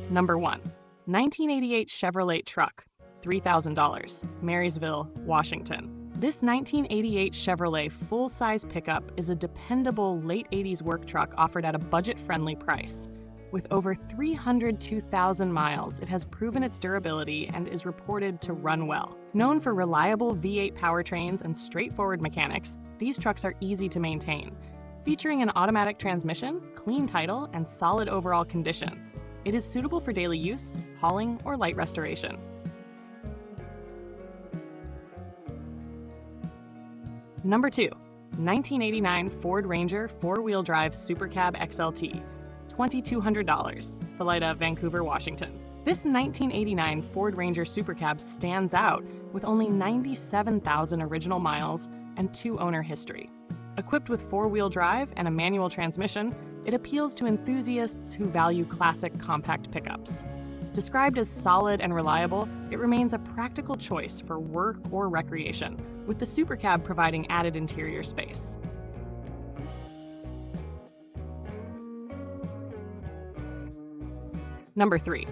Number 1. 1988 Chevrolet Truck, $3,000, Marysville, Washington. This 1988 Chevrolet full-size pickup is a dependable late 80s work truck offered at a budget-friendly price. With over 302,000 miles, it has proven its durability and is reported to run well. Known for reliable V8 powertrains and straightforward mechanics, these trucks are easy to maintain. Featuring an automatic transmission, clean title, and solid overall condition, it is suitable for daily use, hauling, or light restoration. Number 2. 1989 Ford Ranger 4-wheel drive SuperCab XLT, $2,200, Felida, Vancouver, Washington. This 1989 Ford Ranger SuperCab stands out with only 97,000 original miles and 2 owner history. Equipped with 4-wheel drive and a manual transmission, it appeals to enthusiasts who value classic compact pickups. Described as solid and reliable, it remains a practical choice for work or recreation, with the SuperCab providing added interior space. Number 3.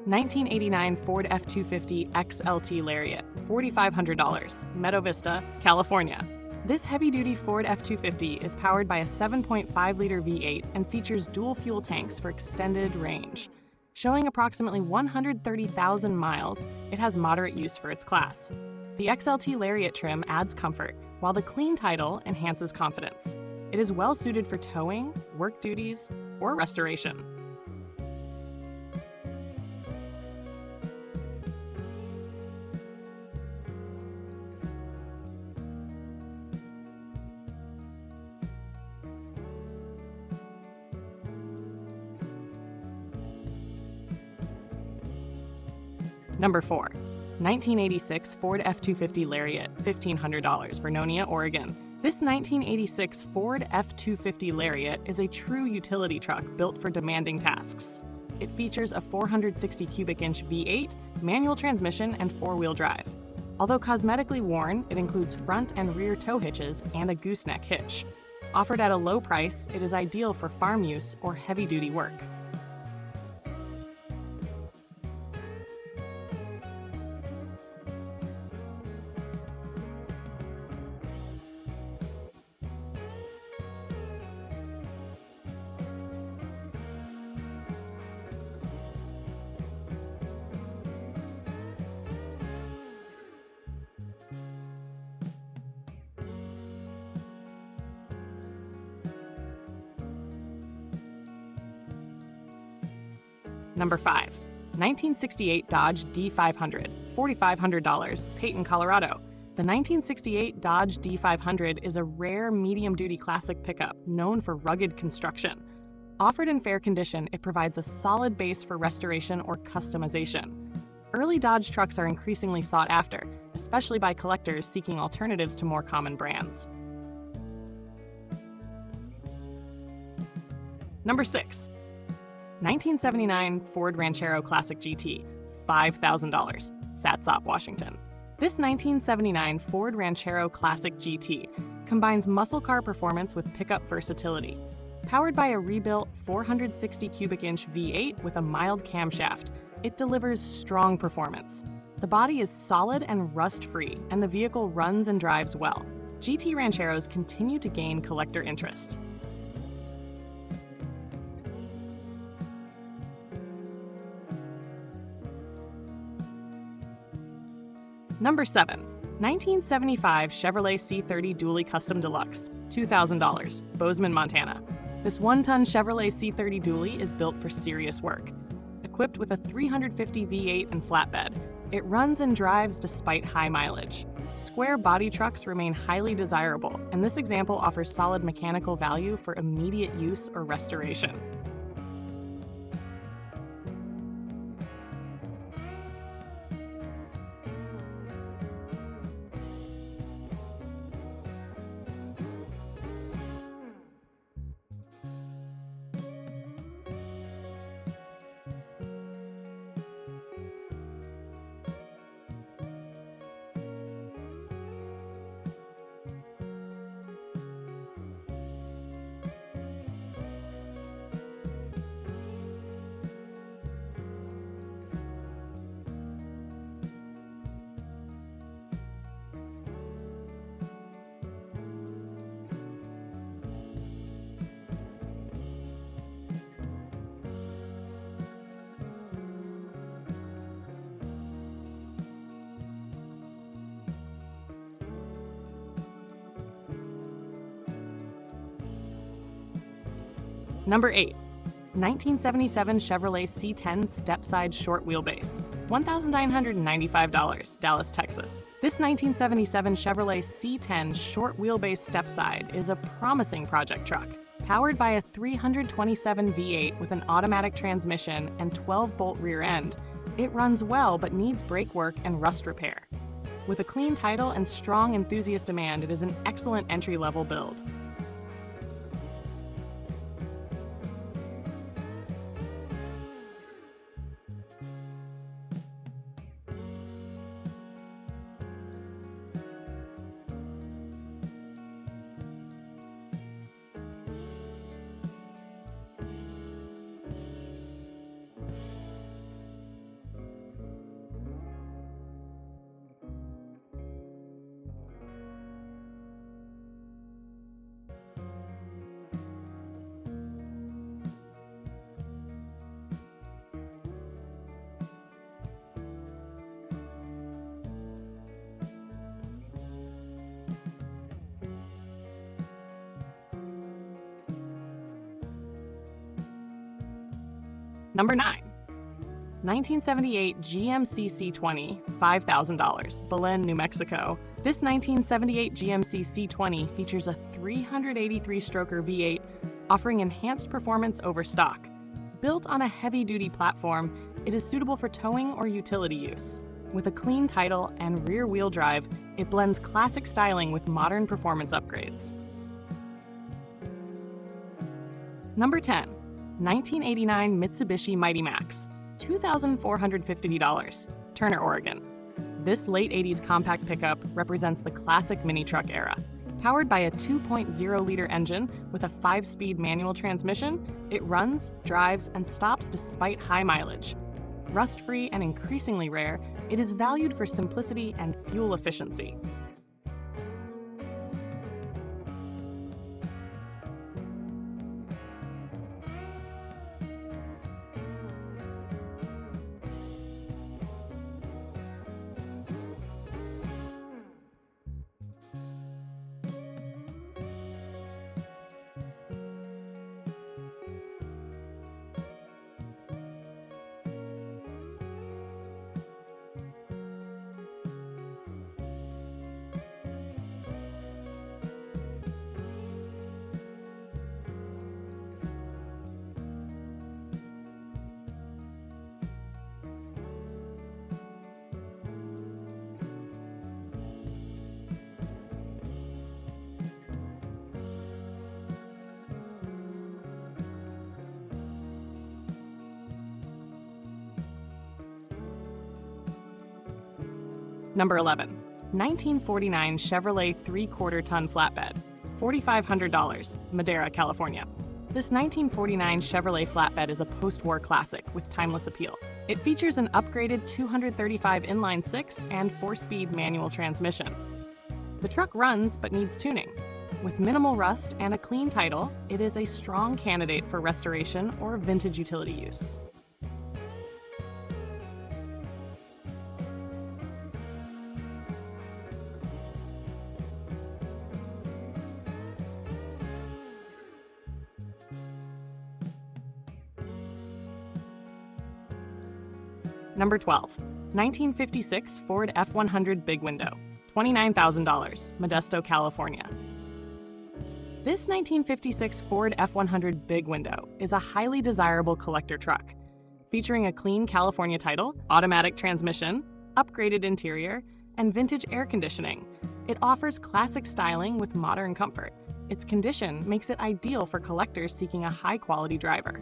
1989 Ford F-250 XLT Lariat, $4,500, Meadow, Vista, California. This heavy-duty Ford F-250 is powered by a 7.5-liter V8 and features dual-fuel tanks for extended range. Showing approximately 130,000 miles, it has moderate use for its class. The XLT Lariat trim adds comfort, while the clean title enhances confidence. It is well-suited for towing, work duties, or restoration. Number 4. 1986 Ford F-250 Lariat, $1,500, Vernonia, Oregon. This 1986 Ford F-250 Lariat is a true utility truck built for demanding tasks. It features a 460 cubic inch V8, manual transmission, and 4-wheel drive. Although cosmetically worn, it includes front and rear tow hitches and a gooseneck hitch. Offered at a low price, it is ideal for farm use or heavy-duty work. Number 5. 1968 Dodge D500, $4,500, Peyton, Colorado. The 1968 Dodge D500 is a rare medium-duty classic pickup known for rugged construction. Offered in fair condition, it provides a solid base for restoration or customization. Early Dodge trucks are increasingly sought after, especially by collectors seeking alternatives to more common brands. Number 6. 1979 Ford Ranchero Classic GT, $5,000, Satsop, Washington. This 1979 Ford Ranchero Classic GT combines muscle car performance with pickup versatility. Powered by a rebuilt 460 cubic inch V8 with a mild camshaft, it delivers strong performance. The body is solid and rust-free, and the vehicle runs and drives well. GT Rancheros continue to gain collector interest. Number 7. 1975 Chevrolet C30 Dually Custom Deluxe, $2,000, Bozeman, Montana. This 1-ton Chevrolet C30 Dually is built for serious work. Equipped with a 350 V8 and flatbed, it runs and drives despite high mileage. Square body trucks remain highly desirable, and this example offers solid mechanical value for immediate use or restoration. Number 8. 1977 Chevrolet C10 step-side short wheelbase, $1,995, Dallas, Texas. This 1977 Chevrolet C10 short wheelbase step-side is a promising project truck. Powered by a 327 V8 with an automatic transmission and 12-bolt rear end, it runs well but needs brake work and rust repair. With a clean title and strong enthusiast demand, it is an excellent entry-level build. Number 9. 1978 GMC C20, $5,000, Belen, New Mexico. This 1978 GMC C20 features a 383-stroker V8, offering enhanced performance over stock. Built on a heavy-duty platform, it is suitable for towing or utility use. With a clean title and rear-wheel drive, it blends classic styling with modern performance upgrades. Number 10. 1989 Mitsubishi Mighty Max, $2,450, Turner, Oregon. This late 80s compact pickup represents the classic mini truck era. Powered by a 2.0-liter engine with a 5-speed manual transmission, it runs, drives, and stops despite high mileage. Rust-free and increasingly rare, it is valued for simplicity and fuel efficiency. Number 11. 1949 Chevrolet 3/4 ton flatbed, $4,500, Madera, California. This 1949 Chevrolet flatbed is a post-war classic with timeless appeal. It features an upgraded 235 inline-6 and 4-speed manual transmission. The truck runs but needs tuning. With minimal rust and a clean title, it is a strong candidate for restoration or vintage utility use. Number 12. 1956 Ford F100 Big Window, $29,000, Modesto, California. This 1956 Ford F100 Big Window is a highly desirable collector truck, featuring a clean California title, automatic transmission, upgraded interior, and vintage air conditioning. It offers classic styling with modern comfort. Its condition makes it ideal for collectors seeking a high-quality driver.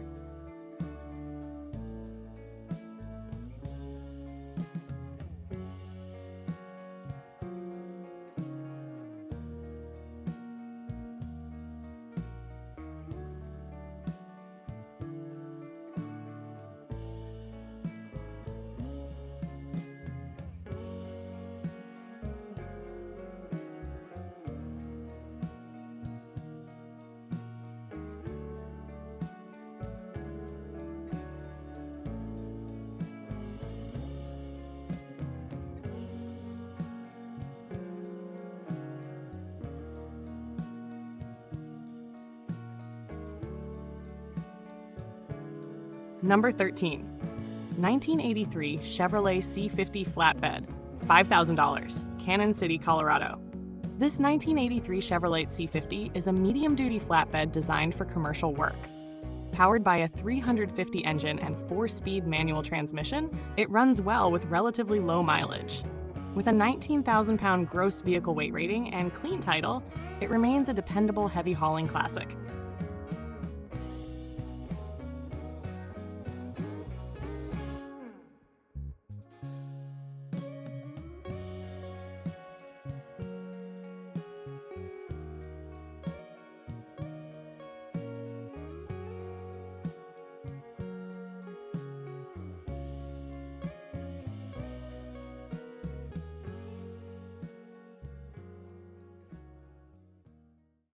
Number 13. 1983 Chevrolet C50 Flatbed, $5,000, Canon City, Colorado. This 1983 Chevrolet C50 is a medium-duty flatbed designed for commercial work. Powered by a 350 engine and 4-speed manual transmission, it runs well with relatively low mileage. With a 19,000-pound gross vehicle weight rating and clean title, it remains a dependable heavy-hauling classic.